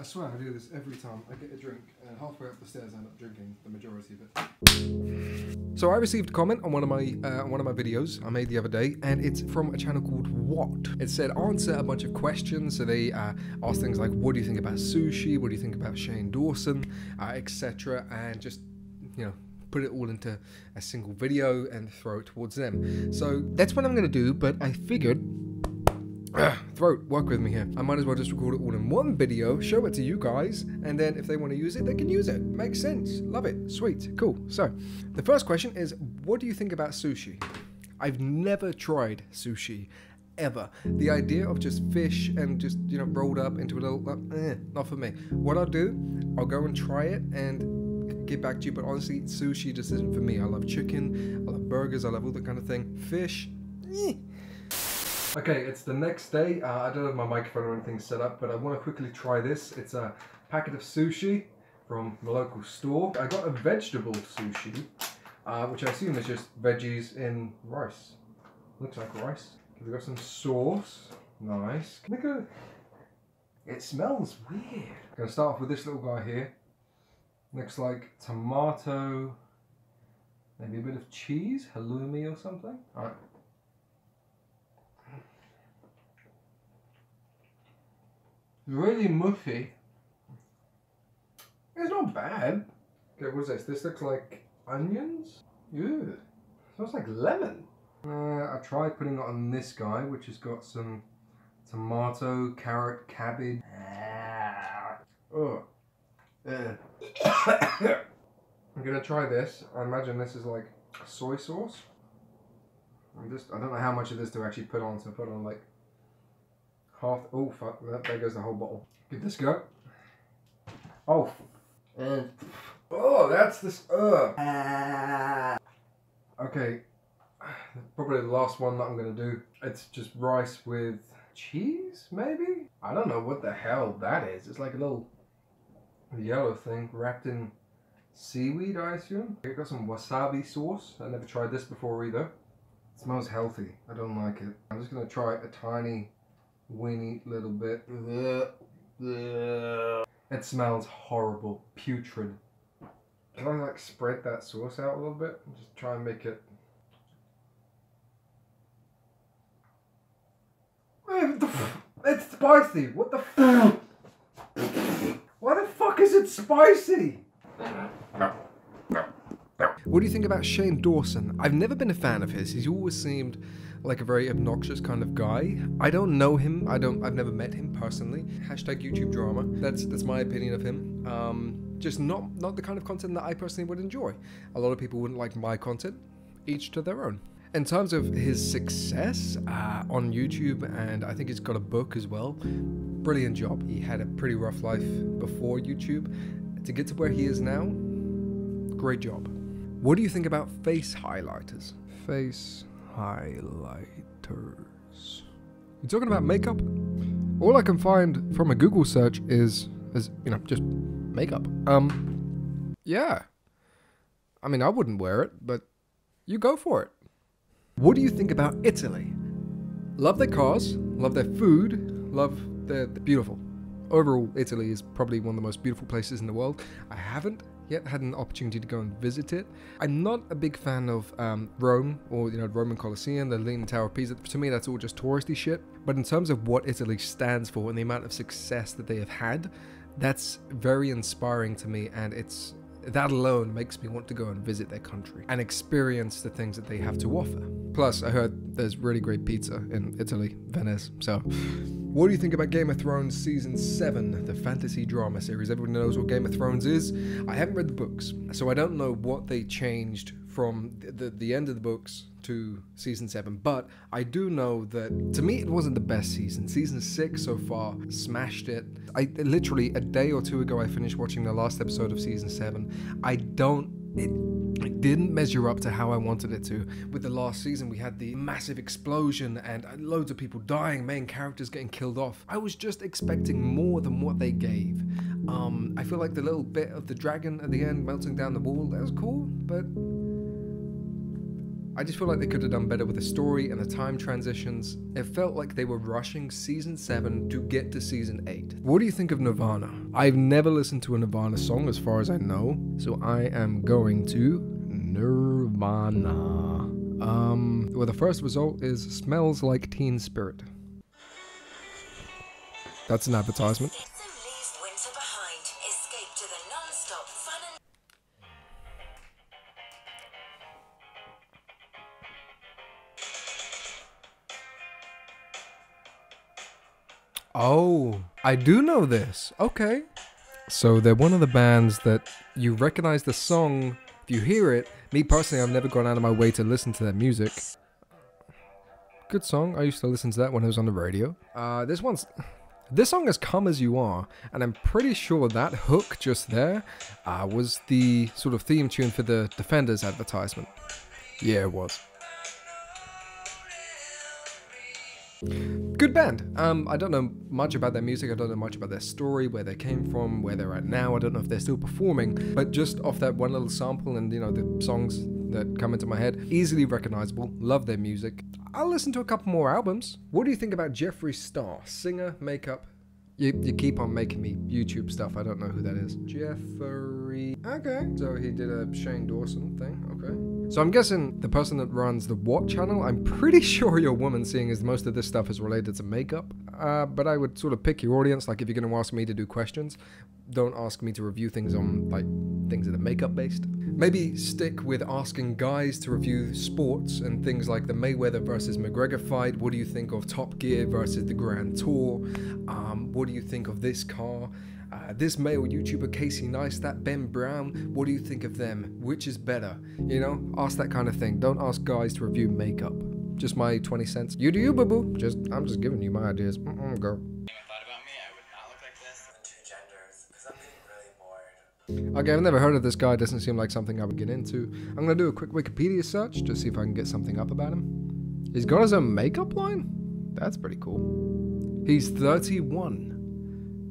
I swear I do this every time I get a drink, and halfway up the stairs I end up drinking the majority of it. So I received a comment on one of my videos I made the other day, and it's from a channel called What. It said answer a bunch of questions. So they asked things like, what do you think about sushi? What do you think about Shane Dawson, etc. And just, you know, put it all into a single video and throw it towards them. So that's what I'm gonna do, but I figured, throat, work with me here. I might as well just record it all in one video, show it to you guys, and then if they want to use it, they can use it. Makes sense. Love it. Sweet. Cool. So, the first question is, what do you think about sushi? I've never tried sushi, ever. The idea of just fish and just, you know, rolled up into a little, not for me. What I'll do, I'll go and try it and get back to you, but honestly, sushi just isn't for me. I love chicken, I love burgers, I love all that kind of thing. Fish, Okay, it's the next day. I don't have my microphone or anything set up, but I want to quickly try this. It's a packet of sushi from the local store. I got a vegetable sushi, which I assume is just veggies in rice. Looks like rice. We got some sauce. Nice. Look at it. It smells weird. I'm gonna start off with this little guy here. Looks like tomato, maybe a bit of cheese, halloumi or something. All right. Really mushy. It's not bad. Okay, what's this? This looks like onions? Ew. Smells like lemon. I tried putting it on this guy, which has got some tomato, carrot, cabbage. Oh. I'm gonna try this. I imagine this is like soy sauce. I don't know how much of this to actually put on, so put on like half. Oh fuck, there goes the whole bottle. Give this a go. Oh. Oh, that's this. Okay. Probably the last one that I'm gonna do. It's just rice with cheese, maybe? I don't know what the hell that is. It's like a little yellow thing wrapped in seaweed, I assume. I've got some wasabi sauce. I never tried this before either. It smells healthy. I don't like it. I'm just gonna try a tiny weeny little bit. It smells horrible. Putrid. Can I like spread that sauce out a little bit and just try and make it... It's spicy! What the f... Why the fuck is it spicy? What do you think about Shane Dawson? I've never been a fan of his. He's always seemed like a very obnoxious kind of guy. I don't know him. I've never met him personally. Hashtag YouTube drama. That's my opinion of him. Just not the kind of content that I personally would enjoy. A lot of people wouldn't like my content. Each to their own. In terms of his success on YouTube, and I think he's got a book as well. Brilliant job. He had a pretty rough life before YouTube. To get to where he is now, great job. What do you think about face highlighters? Face highlighters. You talking about makeup? All I can find from a Google search is you know, just makeup. Yeah. I mean, I wouldn't wear it, but you go for it. What do you think about Italy? Love their cars, love their food, love they're beautiful. Overall, Italy is probably one of the most beautiful places in the world. I haven't yet had an opportunity to go and visit it. I'm not a big fan of Rome, or, you know, Roman Colosseum, the Leaning Tower of Pisa. To me, that's all just touristy shit. But in terms of what Italy stands for and the amount of success that they have had, that's very inspiring to me, and that alone makes me want to go and visit their country and experience the things that they have to offer. Plus, I heard there's really great pizza in Italy, Venice. So, what do you think about Game of Thrones Season 7, the fantasy drama series? Everyone knows what Game of Thrones is. I haven't read the books, so I don't know what they changed from the end of the books to Season 7. But I do know that, to me, it wasn't the best season. Season 6 so far smashed it. I literally, a day or two ago, I finished watching the last episode of Season 7. It didn't measure up to how I wanted it to. With the last season, we had the massive explosion and loads of people dying, main characters getting killed off. I was just expecting more than what they gave. I feel like the little bit of the dragon at the end melting down the wall, that was cool, but I just feel like they could have done better with the story and the time transitions. It felt like they were rushing season 7 to get to season 8. What do you think of Nirvana? I've never listened to a Nirvana song as far as I know, so I am going to Nirvana. Well, the first result is Smells Like Teen Spirit. That's an advertisement. Oh, I do know this. Okay. So they're one of the bands that you recognize the song if you hear it. Me personally, I've never gone out of my way to listen to their music. Good song. I used to listen to that when it was on the radio. This song is Come As You Are, and I'm pretty sure that hook just there was the sort of theme tune for the Defenders advertisement. Yeah, it was. Good band. I don't know much about their music. I don't know much about their story, where they came from, where they're at now. I don't know if they're still performing, but just off that one little sample and, you know, the songs that come into my head, easily recognizable. Love their music. I'll listen to a couple more albums. What do you think about Jeffree Star? Singer, makeup. You keep on making me YouTube stuff. I don't know who that is. Jeffree. Okay. So he did a Shane Dawson thing. Okay. So I'm guessing the person that runs the What channel, I'm pretty sure you're a woman, seeing as most of this stuff is related to makeup. But I would sort of pick your audience. Like, if you're going to ask me to do questions, don't ask me to review things on, like, things that are makeup based. Maybe stick with asking guys to review sports and things like the Mayweather versus McGregor fight. What do you think of Top Gear versus the Grand Tour? What do you think of this car? This male YouTuber Casey Neistat, Ben Brown, what do you think of them? Which is better? You know, ask that kind of thing. Don't ask guys to review makeup. Just my 20 cents. You do you, boo-boo. I'm just giving you my ideas. Girl. Thought about me, I would not look like this. Two genders, because I'm getting really bored. Okay, I've never heard of this guy. Doesn't seem like something I would get into. I'm gonna do a quick Wikipedia search to see if I can get something up about him. He's got his own makeup line? That's pretty cool. He's 31.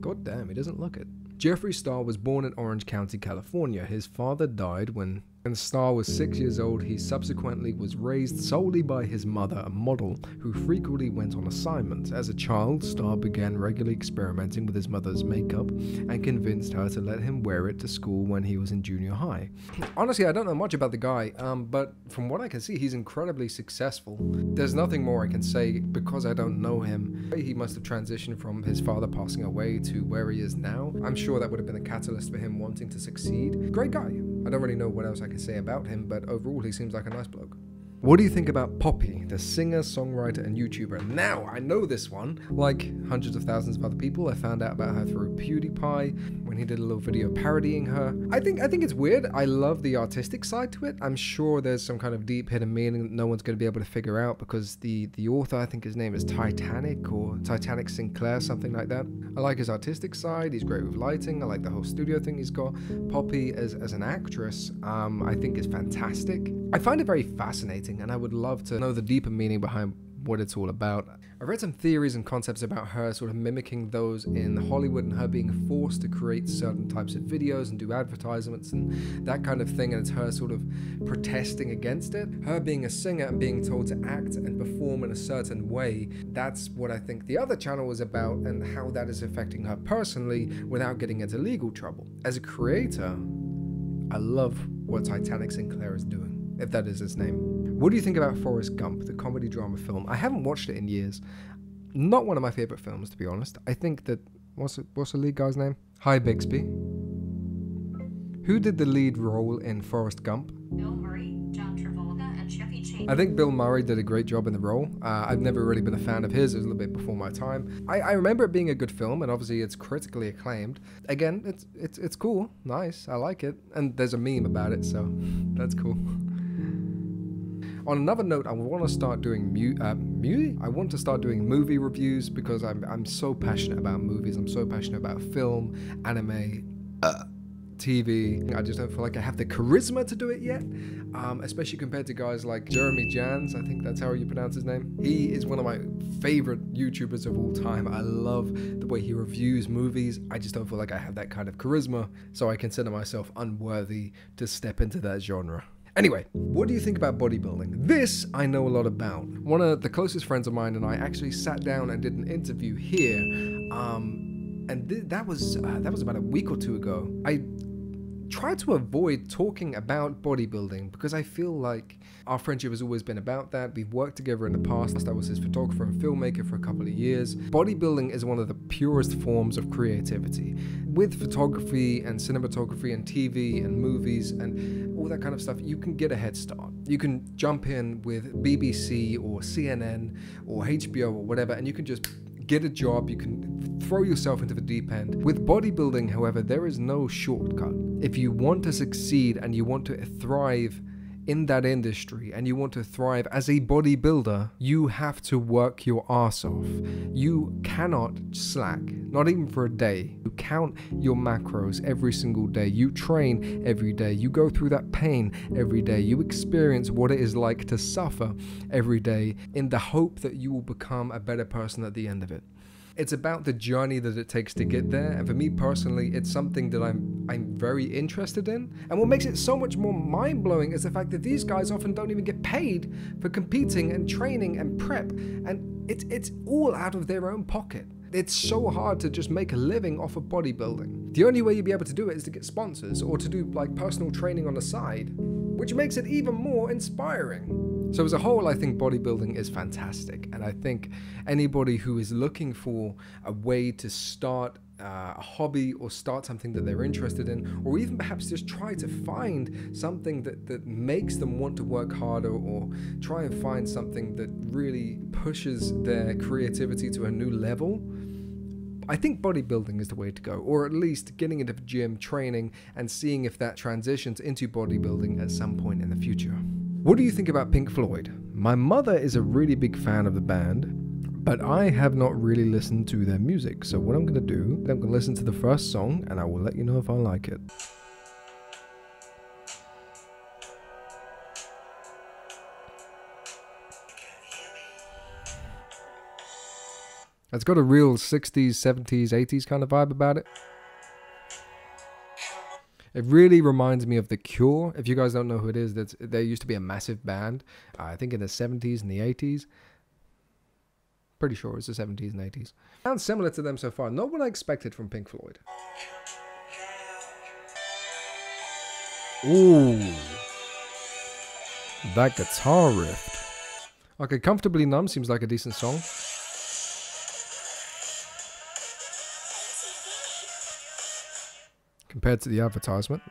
God damn, he doesn't look it. Jeffree Star was born in Orange County, California. His father died when Star was 6 years old. He subsequently was raised solely by his mother, a model who frequently went on assignment. As a child, Star began regularly experimenting with his mother's makeup and convinced her to let him wear it to school when he was in junior high. Honestly, I don't know much about the guy, but from what I can see, he's incredibly successful. There's nothing more I can say because I don't know him. He must have transitioned from his father passing away to where he is now. I'm sure that would have been a catalyst for him wanting to succeed. Great guy. I don't really know what else I can say about him, but overall he seems like a nice bloke. What do you think about Poppy, the singer, songwriter, and YouTuber? Now, I know this one. Like hundreds of thousands of other people, I found out about her through PewDiePie, when he did a little video parodying her. I think it's weird. I love the artistic side to it. I'm sure there's some kind of deep hidden meaning that no one's going to be able to figure out, because the author, I think his name is Titanic, or Titanic Sinclair, something like that. I like his artistic side. He's great with lighting. I like the whole studio thing he's got. Poppy as an actress, I think is fantastic. I find it very fascinating, and I would love to know the deeper meaning behind what it's all about. I've read some theories and concepts about her sort of mimicking those in Hollywood, and her being forced to create certain types of videos and do advertisements and that kind of thing, and it's her sort of protesting against it. Her being a singer and being told to act and perform in a certain way, that's what I think the other channel was about, and how that is affecting her personally without getting into legal trouble. As a creator, I love what Titanic Sinclair is doing, if that is his name. What do you think about Forrest Gump, the comedy drama film? I haven't watched it in years. Not one of my favorite films, to be honest. I think that, what's the lead guy's name? Hi, Bixby. Who did the lead role in Forrest Gump? Bill Murray, John Travolta, and Chevy Chase. I think Bill Murray did a great job in the role. I've never really been a fan of his. It was a little bit before my time. I remember it being a good film, and obviously it's critically acclaimed. Again, it's cool, nice, I like it, and there's a meme about it, so that's cool. On another note, I want to start doing movie reviews, because I'm so passionate about movies. I'm so passionate about film, anime, TV. I just don't feel like I have the charisma to do it yet, especially compared to guys like Jeremy Jans. I think that's how you pronounce his name. He is one of my favorite YouTubers of all time. I love the way he reviews movies. I just don't feel like I have that kind of charisma, so I consider myself unworthy to step into that genre. Anyway, what do you think about bodybuilding? This I know a lot about. One of the closest friends of mine and I actually sat down and did an interview here, and that was about a week or two ago. I tried to avoid talking about bodybuilding because I feel like our friendship has always been about that. We've worked together in the past. I was his photographer and filmmaker for a couple of years. Bodybuilding is one of the purest forms of creativity. With photography and cinematography and TV and movies and all that kind of stuff, you can get a head start. You can jump in with BBC or CNN or HBO or whatever, and you can just get a job. You can throw yourself into the deep end. With bodybuilding, however, there is no shortcut. If you want to succeed and you want to thrive in that industry and you want to thrive as a bodybuilder, you have to work your ass off. You cannot slack, not even for a day. You count your macros every single day. You train every day. You go through that pain every day. You experience what it is like to suffer every day in the hope that you will become a better person at the end of it. It's about the journey that it takes to get there, and for me personally, it's something that I'm very interested in. And what makes it so much more mind-blowing is the fact that these guys often don't even get paid for competing and training and prep, and it's all out of their own pocket. It's so hard to just make a living off of bodybuilding. The only way you'll be able to do it is to get sponsors or to do like personal training on the side, which makes it even more inspiring. So as a whole, I think bodybuilding is fantastic, and I think anybody who is looking for a way to start a hobby or start something that they're interested in, or even perhaps just try to find something that makes them want to work harder, or try and find something that really pushes their creativity to a new level, I think bodybuilding is the way to go, or at least getting into the gym, training, and seeing if that transitions into bodybuilding at some point in the future. What do you think about Pink Floyd? My mother is a really big fan of the band, but I have not really listened to their music. So what I'm going to do, I'm going to listen to the first song and I will let you know if I like it. It's got a real 60s, 70s, 80s kind of vibe about it. It really reminds me of The Cure. If you guys don't know who it is, there used to be a massive band, I think in the 70s and the 80s. Pretty sure it's the 70s and 80s. Sounds similar to them so far. Not what I expected from Pink Floyd. Ooh. That guitar riff. Okay, Comfortably Numb seems like a decent song. Compared to the advertisement.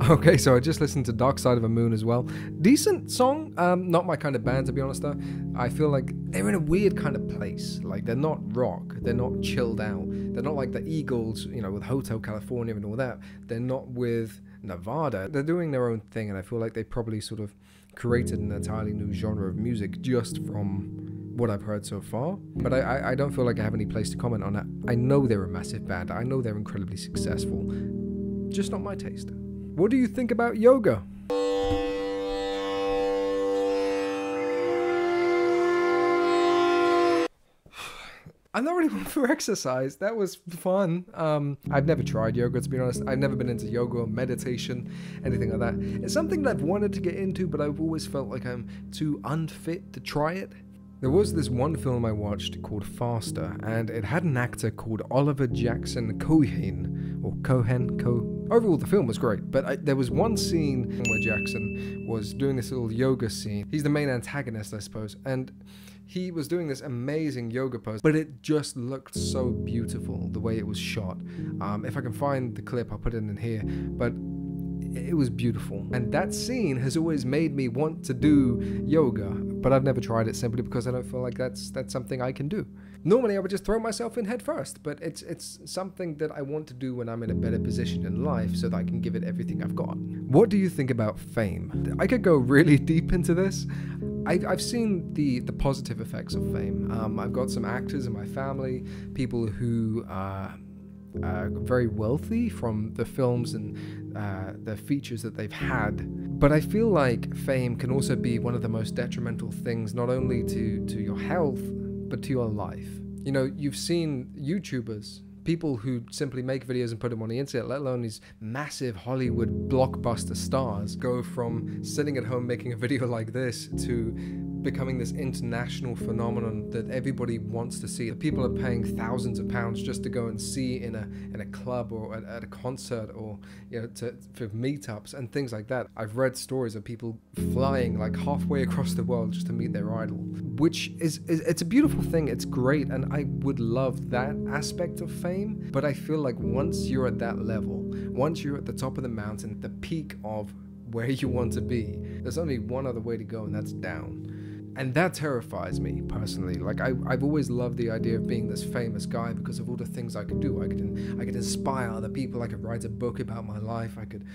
Okay, so I just listened to Dark Side of the Moon as well. Decent song, not my kind of band to be honest though. I feel like they're in a weird kind of place. Like they're not rock, they're not chilled out. They're not like the Eagles, you know, with Hotel California and all that. They're not with Nevada. They're doing their own thing, and I feel like they probably sort of created an entirely new genre of music just from what I've heard so far. But I don't feel like I have any place to comment on that. I know they're a massive band. I know they're incredibly successful. Just not my taste. What do you think about yoga? I'm not really one for exercise. That was fun. I've never tried yoga, to be honest. I've never been into yoga or meditation, anything like that. It's something that I've wanted to get into, but I've always felt like I'm too unfit to try it. There was this one film I watched called Faster, and it had an actor called Oliver Jackson Cohen, or Cohen. Overall, the film was great, but there was one scene where Jackson was doing this little yoga scene. He's the main antagonist, I suppose, and he was doing this amazing yoga pose, but it just looked so beautiful the way it was shot. If I can find the clip, I'll put it in here, but it was beautiful. And that scene has always made me want to do yoga, but I've never tried it simply because I don't feel like that's something I can do. Normally I would just throw myself in head first, but it's something that I want to do when I'm in a better position in life so that I can give it everything I've got. What do you think about fame? I could go really deep into this. I've seen the positive effects of fame. I've got some actors in my family, people who are very wealthy from the films and the features that they've had. But I feel like fame can also be one of the most detrimental things, not only to your health, but to your life. You know, you've seen YouTubers People who simply make videos and put them on the internet, let alone these massive Hollywood blockbuster stars, go from sitting at home making a video like this to becoming this international phenomenon that everybody wants to see. People are paying thousands of pounds just to go and see in a club or at a concert, or for meetups and things like that. I've read stories of people flying like halfway across the world just to meet their idol, which is it's a beautiful thing. It's great, and I would love that aspect of fame. But I feel like once you're at that level, once you're at the top of the mountain, the peak of where you want to be, there's only one other way to go, and that's down. And that terrifies me personally. Like I've always loved the idea of being this famous guy because of all the things I could do. I could inspire other people. I could write a book about my life. I could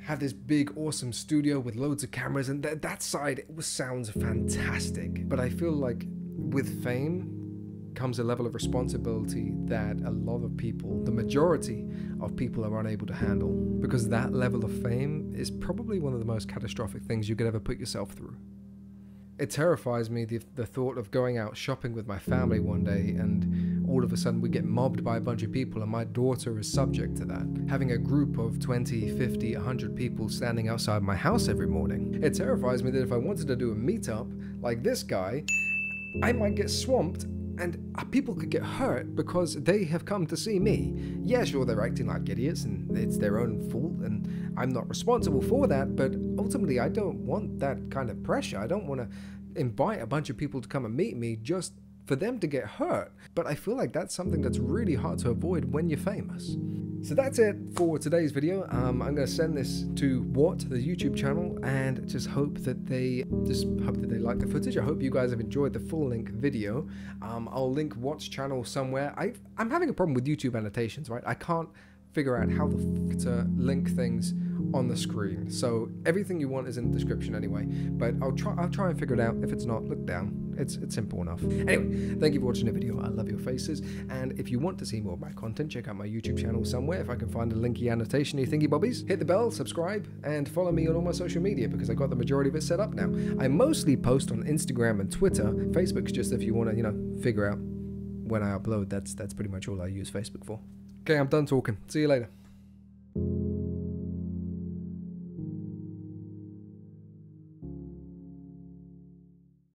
have this big awesome studio with loads of cameras, and that side sounds fantastic. But I feel like with fame comes a level of responsibility that a lot of people, the majority of people, are unable to handle, because that level of fame is probably one of the most catastrophic things you could ever put yourself through. It terrifies me, the thought of going out shopping with my family one day and all of a sudden we get mobbed by a bunch of people and my daughter is subject to that. Having a group of 20, 50, 100 people standing outside my house every morning. It terrifies me that if I wanted to do a meetup like this guy, I might get swamped and people could get hurt because they have come to see me. Yeah, sure, they're acting like idiots and it's their own fault and I'm not responsible for that, but ultimately I don't want that kind of pressure. I don't want to invite a bunch of people to come and meet me just for them to get hurt. But I feel like that's something that's really hard to avoid when you're famous. So that's it for today's video. I'm going to send this to What, the YouTube channel, and just hope that they like the footage. I hope you guys have enjoyed the full length video. I'll link What's channel somewhere. I'm having a problem with YouTube annotations, right? I can't figure out how to link things on the screen. So everything you want is in the description anyway, but I'll try and figure it out. If it's not, look down. It's simple enough. Anyway, thank you for watching the video. I love your faces, and if you want to see more of my content, check out my YouTube channel somewhere. If I can find a linky annotation, you thingy bobbies, hit the bell, subscribe, and follow me on all my social media because I got the majority of it set up now. I mostly post on Instagram and Twitter. Facebook's just if you want to figure out when I upload. That's pretty much all I use Facebook for. Okay, I'm done talking. See you later.